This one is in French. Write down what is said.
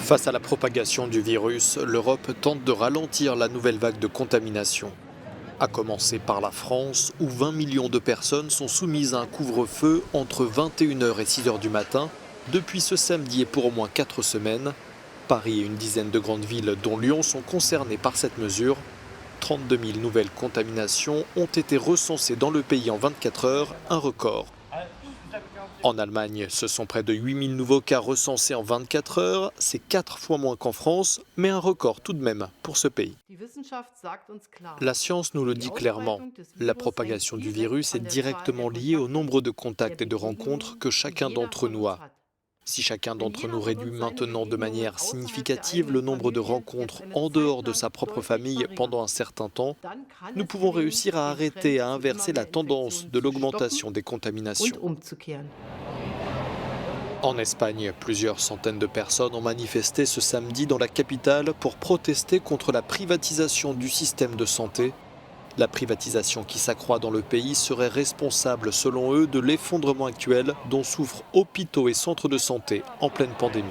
Face à la propagation du virus, l'Europe tente de ralentir la nouvelle vague de contamination. À commencer par la France, où 20 millions de personnes sont soumises à un couvre-feu entre 21h et 6h du matin, depuis ce samedi et pour au moins 4 semaines. Paris et une dizaine de grandes villes, dont Lyon, sont concernées par cette mesure. 32 000 nouvelles contaminations ont été recensées dans le pays en 24 heures, un record. En Allemagne, ce sont près de 8 000 nouveaux cas recensés en 24 heures. C'est 4 fois moins qu'en France, mais un record tout de même pour ce pays. La science nous le dit clairement. La propagation du virus est directement liée au nombre de contacts et de rencontres que chacun d'entre nous a. Si chacun d'entre nous réduit maintenant de manière significative le nombre de rencontres en dehors de sa propre famille pendant un certain temps, nous pouvons réussir à arrêter et à inverser la tendance de l'augmentation des contaminations. En Espagne, plusieurs centaines de personnes ont manifesté ce samedi dans la capitale pour protester contre la privatisation du système de santé. La privatisation qui s'accroît dans le pays serait responsable, selon eux, de l'effondrement actuel dont souffrent hôpitaux et centres de santé en pleine pandémie.